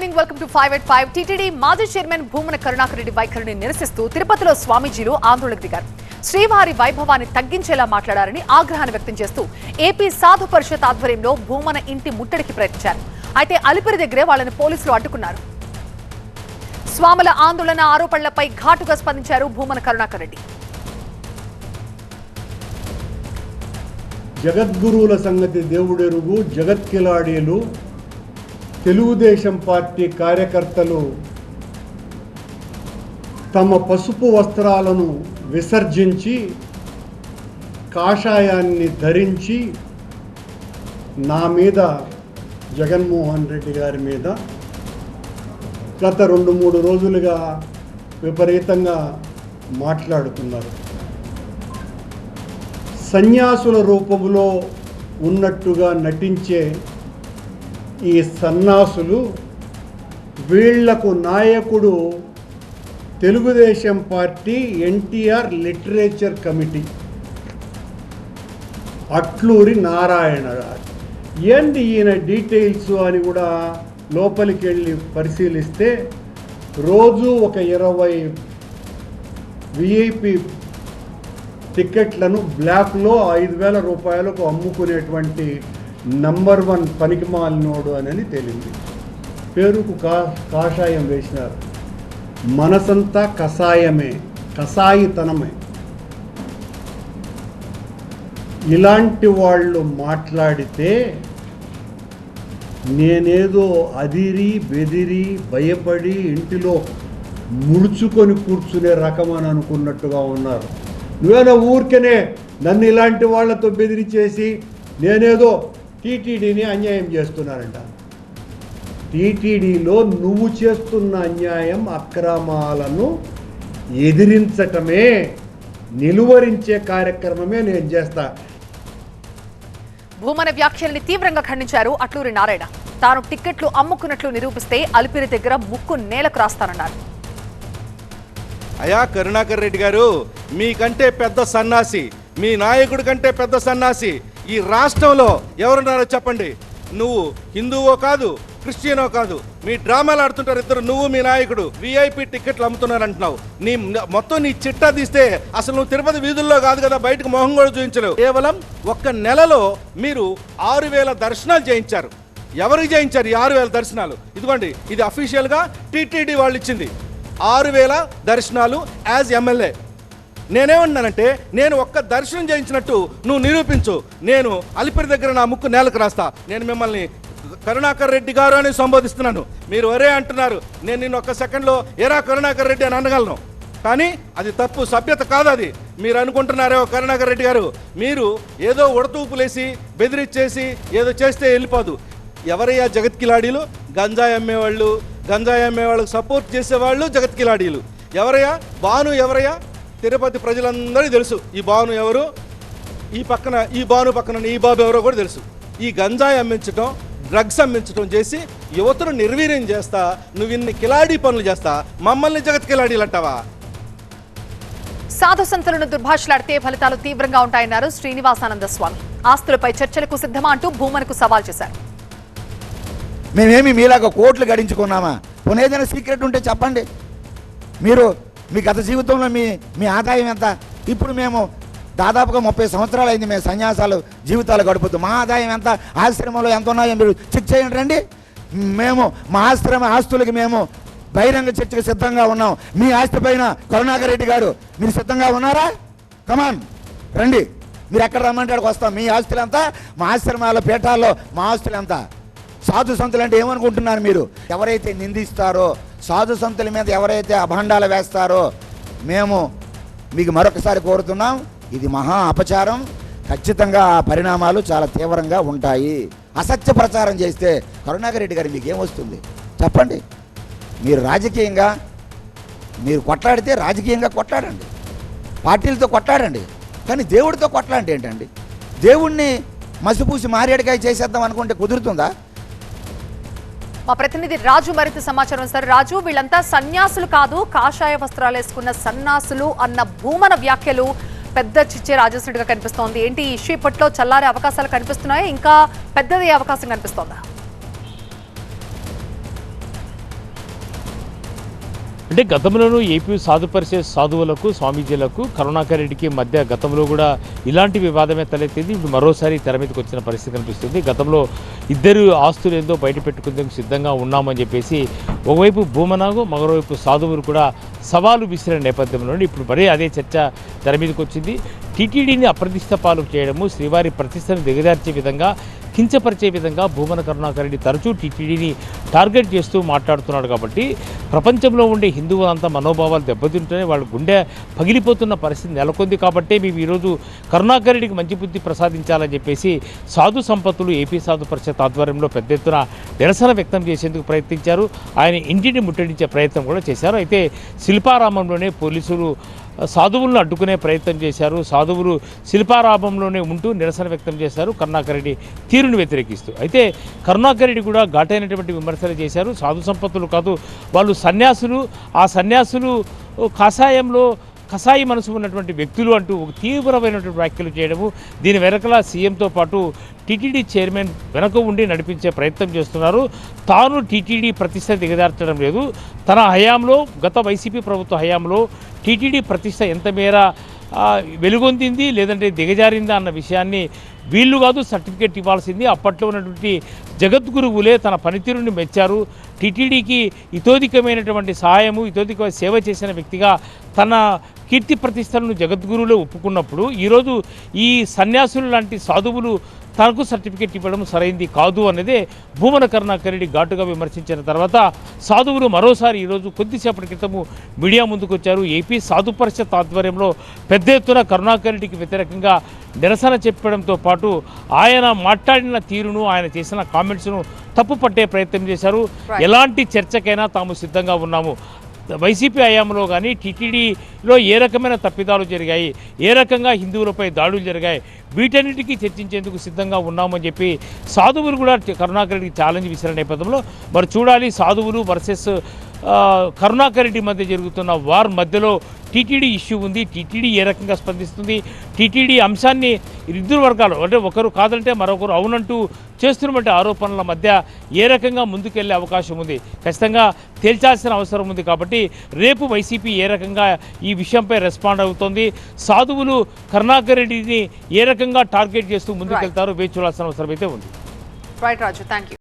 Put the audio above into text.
Evening welcome to 5 at 5. TTD మాజీ chairman Bhumana Karunakar Reddy వైఖరిని నిరసిస్తూ తిరుపతిలో స్వామీజీలు ఆందోళనకు దిగారు. శ్రీవారి వైభవాన్ని తగ్గించేలా మాట్లాడారని ఆగ్రహాన్ని వ్యక్తం చేస్తూ ఏపీ సాధు పరిషత్ ఆధ్వర్యంలో భూమన ఇంటి ముట్టడికి ప్రయత్నించారు. అయితే అలిపిరి దగ్గరే వాళ్ళని పోలీసులు అడ్డుకున్నారు. స్వాముల ఆందోళన ఆరోపణలపై ఘాటుగా స్పందించారు భూమన కరుణాకర్ రెడ్డి. జగద్గురువుల సంగతి దేవుడెరుగు, జగత్కిలాడీలు తెలుగుదేశం పార్టీ కార్యకర్తలు తమ పసుపు వస్త్రాలను విసర్జించి కాషాయాన్ని ధరించి నా మీద, జగన్మోహన్ రెడ్డి గారి మీద గత 2-3 రోజులుగా విపరీతంగా మాట్లాడుతున్నారు. సన్యాసుల రూపంలో ఉన్నట్టుగా నటించే ఈ సన్నాసులు, వీళ్లకు నాయకుడు Telugu Desam party NTR literature committee Atluri Narayana గారు. ఏంది ఈయన డీటెయిల్స్ అని కూడా లోపలికి వెళ్ళి పరిశీలిస్తే రోజు ఒక 20 విఐపి టికెట్లను బ్లాక్లో 5,000 రూపాయలకు అమ్ముకునేటువంటి నంబర్ 1 పనికిమాలినోడు అని తేలింది. పేరుకు కాషాయం వేసినారు. మనసంతా కషాయమే, కషాయితనమే. ఇలాంటి వాళ్ళు మాట్లాడితే నేనేదో అదిరి బెదిరి భయపడి ఇంటిలో ముడుచుకొని కూర్చునే రకం అని అనుకున్నట్టుగా ఉన్నారు. నువ్వేనా ఊరికనే నన్ను ఇలాంటి వాళ్లతో బెదిరించేసి నేనేదో టీటీడీని అన్యాయం చేస్తున్నారంట. టీటీడీలో నువ్వు చేస్తున్న అన్యాయం, అక్రమాలను ఎదిరించటమే, నిలువరించే కార్యక్రమమే నేను చేస్తా. భూమన వ్యాఖ్యల్ని తీవ్రంగా ఖండించారు అట్లూరి నారాయణ. తాను టికెట్లు అమ్ముకున్నట్లు నిరూపిస్తే అలిపిరి దగ్గర ముక్కు నేలకు రాస్తానన్నారు. అయా కరుణాకర్ రెడ్డి గారు, మీకంటే పెద్ద సన్నాసి, మీ నాయకుడి కంటే పెద్ద సన్నాసి ఈ రాష్ట్రంలో ఎవరున్నారో చెప్పండి. నువ్వు హిందువో కాదు, క్రిస్టియనో కాదు, మీ డ్రామాలు ఆడుతుంటారు ఇద్దరు, నువ్వు మీ నాయకుడు. విఐపి టికెట్లు అమ్ముతున్నారు అంటున్నావు. మొత్తం నీ చిట్టా తీస్తే అసలు నువ్వు తిరుపతి వీధుల్లో కాదు కదా, బయటకు మొహం కూడా చూపించలేవు. కేవలం 1 నెలలో మీరు 6,000 దర్శనాలు చేయించారు. ఎవరికి చేయించారు ఈ 6,000 దర్శనాలు? ఇదిగోండి, ఇది అఫీషియల్గా టీటీడీ వాళ్ళు ఇచ్చింది. 6,000 దర్శనాలు యాజ్ ఎమ్మెల్యే. నేనేమన్నానంటే, నేను ఒక్క దర్శనం చేయించినట్టు నువ్వు నిరూపించు, నేను అలిపిరి దగ్గర నా ముక్కు నేలకు రాస్తా. నేను మిమ్మల్ని కరుణాకర్ రెడ్డి గారు అని సంబోధిస్తున్నాను. మీరు ఒరే అంటున్నారు. నేను నిన్ను 1 సెకండ్లో ఎరా కరుణాకర్ రెడ్డి అని అనగలను, కానీ అది తప్పు, సభ్యత కాదు అది. మీరు అనుకుంటున్నారో కరుణాకర్ రెడ్డి గారు, మీరు ఏదో ఉడతూపులేసి బెదిరిచ్చేసి ఏదో చేస్తే వెళ్ళిపోదు. ఎవరయ్యా జగత్కిలాడీలు? గంజాయి అమ్మేవాళ్ళు, గంజాయి అమ్మేవాళ్ళకి సపోర్ట్ చేసేవాళ్ళు జగత్కిలాడీలు. ఎవరయ్యా భాను? ఎవరయ్యా? తిరుపతి ప్రజలందరికీ తెలుసు ఈ భాను ఎవరు. ఈ పక్కన ఈ భాను పక్కన ఈ బాబు ఎవరో కూడా తెలుసు. ఈ గంజాయి అమ్మించడం, డ్రగ్స్ అమ్మించడం చేసి యువతను నిర్వీర్యం చేస్తా, నువ్వు ఇన్ని కిలాడీ పనులు చేస్తా, మమ్మల్ని జగత్ కిలాడీలు అంటావా? సాధు సంతులను దుర్భాషలాడితే ఫలితాలు తీవ్రంగా ఉంటాయన్నారు శ్రీనివాసానంద స్వామి. ఆస్తులపై చర్చలకు సిద్ధమా అంటూ భూమనకు సవాల్ చేశారు. మేమేమి మీలాగా కోట్లు గడించుకున్నామా? పోనీ ఏదైనా సీక్రెట్ ఉంటే చెప్పండి. మీరు మీ గత జీవితంలో మీ ఆదాయం ఎంత? ఇప్పుడు మేము దాదాపుగా 30 సంవత్సరాలు అయింది మేము సన్యాసాలు జీవితాలు గడుపుతూ. మా ఆదాయం ఎంత, ఆశ్రమంలో ఎంత ఉన్నాయో మీరు చెక్ చేయండి రండి. మేము మా ఆశ్రమ ఆస్తులకి మేము బహిరంగ చర్చకు సిద్ధంగా ఉన్నాం. మీ ఆస్తి పైన కరుణాకర్ రెడ్డి గారు మీరు సిద్ధంగా ఉన్నారా? కమాన్ రండి, మీరు ఎక్కడ రమ్మంటే అక్కడికి వస్తాం. మీ ఆస్తులు ఎంత, మా ఆశ్రమాల పీఠాల్లో మా ఆస్తులు ఎంత? సాధు సంతులు అంటే ఏమనుకుంటున్నారు మీరు? ఎవరైతే నిందిస్తారో, సాధు సంతుల మీద ఎవరైతే అభాండాలు వేస్తారో, మేము మీకు మరొకసారి కోరుతున్నాం, ఇది మహా అపచారం. ఖచ్చితంగా ఆ పరిణామాలు చాలా తీవ్రంగా ఉంటాయి. అసత్య ప్రచారం చేస్తే కరుణాకర్ రెడ్డి గారు మీకు ఏమొస్తుంది చెప్పండి? మీరు రాజకీయంగా మీరు కొట్లాడితే రాజకీయంగా కొట్లాడండి, పార్టీలతో కొట్లాడండి, కానీ దేవుడితో కొట్లాంటి ఏంటండి? దేవుణ్ణి మసిపూసి మారేడుకాయ చేసేద్దాం అనుకుంటే కుదురుతుందా? మా ప్రతినిధి రాజు మరింత సమాచారం సార్. రాజు, వీళ్ళంతా సన్యాసులు కాదు, కాషాయ వస్త్రాలు వేసుకున్న సన్నాసులు అన్న భూమన వ్యాఖ్యలు పెద్ద చిచ్చే రాజేసినట్టుగా కనిపిస్తోంది. ఏంటి ఈ ఇష్యూ ఇప్పట్లో చల్లారే అవకాశాలు కనిపిస్తున్నాయా? ఇంకా పెద్దది అవకాశం కనిపిస్తోందా? అంటే గతంలోనూ ఏపీ సాధు పరిషత్ సాధువులకు స్వామీజీలకు కరుణాకర్ రెడ్డికి మధ్య గతంలో కూడా ఇలాంటి వివాదమే తలెత్తింది. ఇప్పుడు మరోసారి తెర మీదకి వచ్చిన పరిస్థితి కనిపిస్తుంది. గతంలో ఇద్దరు ఆస్తులు ఏందో బయట పెట్టుకుందుకు సిద్ధంగా ఉన్నామని చెప్పేసి ఒకవైపు భూమనాగు మరోవైపు సాధువులు కూడా సవాలు విసిరిన నేపథ్యంలో ఇప్పుడు మరీ అదే చర్చ తెర మీదకి వచ్చింది. టీటీడీని అప్రతిష్ట పాలు చేయడము, శ్రీవారి ప్రతిష్టను దిగజార్చే విధంగా, కించపరిచే విధంగా భూమన కరుణాకర్ రెడ్డి తరచూ టీటీడీని టార్గెట్ చేస్తూ మాట్లాడుతున్నాడు. కాబట్టి ప్రపంచంలో ఉండే హిందువులంతా మనోభావాలు దెబ్బతింటూనే వాళ్ళ గుండె పగిలిపోతున్న పరిస్థితి నెలకొంది. కాబట్టి మేము ఈరోజు కరుణాకర్ రెడ్డికి మంచి బుద్ధి ప్రసాదించాలని చెప్పేసి సాధు సంపత్తులు ఏపీ సాధు పరిషత్ ఆధ్వర్యంలో పెద్ద ఎత్తున నిరసన వ్యక్తం చేసేందుకు ప్రయత్నించారు. ఆయన ఇంటిని ముట్టడించే ప్రయత్నం కూడా చేశారు. అయితే శిల్పారామంలోనే పోలీసులు సాధువులను అడ్డుకునే ప్రయత్నం చేశారు. సాధువులు శిల్పారామంలోనే ఉంటూ నిరసన వ్యక్తం చేశారు కరుణాకర్ రెడ్డి తీరును వ్యతిరేకిస్తూ. అయితే కరుణాకర్ రెడ్డి కూడా ఘాటైనటువంటి విమర్శలు చేశారు. సాధు సంపత్తులు కాదు, వాళ్ళు సన్యాసులు, ఆ సన్యాసులు కసాయి మనసు ఉన్నటువంటి వ్యక్తులు అంటూ ఒక తీవ్రమైనటువంటి వ్యాఖ్యలు చేయడము, దీని వెనకల సీఎంతో పాటు టీటీడీ చైర్మన్ వెనక ఉండి నడిపించే ప్రయత్నం చేస్తున్నారు. తాను టీటీడీ ప్రతిష్ట దిగజార్చడం లేదు, తన హయాంలో గత వైసీపీ ప్రభుత్వ హయాంలో టీటీడీ ప్రతిష్ట ఎంత మేర వెలుగొందింది లేదంటే దిగజారిందా అన్న విషయాన్ని వీళ్ళు కాదు సర్టిఫికేట్ ఇవ్వాల్సింది. అప్పట్లో ఉన్నటువంటి జగద్గురువులే తన పనితీరుని మెచ్చారు. టీటీడీకి ఇతోధికమైనటువంటి సహాయము, ఇతోధిక సేవ చేసిన వ్యక్తిగా తన కీర్తి ప్రతిష్టలను జగద్గురువులే ఒప్పుకున్నప్పుడు ఈరోజు ఈ సన్యాసులు లాంటి సాధువులు తనకు సర్టిఫికేట్ ఇవ్వడం సరైంది కాదు అనేదే భూమన కరుణాకర్ రెడ్డి ఘాటుగా విమర్శించిన తర్వాత సాధువులు మరోసారి ఈరోజు కొద్దిసేపటి క్రితము మీడియా ముందుకు వచ్చారు. ఏపీ సాధు పరిషత్ ఆధ్వర్యంలో పెద్ద ఎత్తున కరుణాకర్ రెడ్డికి వ్యతిరేకంగా నిరసన చెప్పడంతో పాటు ఆయన మాట్లాడిన తీరును, ఆయన చేసిన కామెంట్స్ను తప్పు పట్టే ప్రయత్నం చేశారు. ఎలాంటి చర్చకైనా తాము సిద్ధంగా ఉన్నాము. వైసీపీ హయాంలో కానీ టీటీడీలో ఏ రకమైన తప్పిదాలు జరిగాయి, ఏ రకంగా హిందువులపై దాడులు జరిగాయి, వీటన్నిటికీ చర్చించేందుకు సిద్ధంగా ఉన్నామని చెప్పి సాధువులు కూడా కరుణాకర్ రెడ్డికి ఛాలెంజ్ విసిరిన నేపథ్యంలో మరి చూడాలి సాధువులు వర్సెస్ కరుణాకర్ రెడ్డి మధ్య జరుగుతున్న వార్ మధ్యలో టీటీడీ ఇష్యూ ఉంది. టీటీడీ ఏ రకంగా స్పందిస్తుంది, టీటీడీ అంశాన్ని ఇద్దరు వర్గాలు అంటే ఒకరు కాదంటే మరొకరు అవునంటూ చేస్తున్నటువంటి ఆరోపణల మధ్య ఏ రకంగా ముందుకెళ్లే అవకాశం ఉంది, ఖచ్చితంగా తేల్చాల్సిన అవసరం ఉంది. కాబట్టి రేపు వైసీపీ ఏ రకంగా ఈ విషయంపై రెస్పాండ్ అవుతోంది, సాధువులు కరుణాకర్ రెడ్డిని ఏ రకంగా టార్గెట్ చేస్తూ ముందుకెళ్తారో వేచి చూడాల్సిన అవసరం అయితే ఉంది. Right Raju, thank you.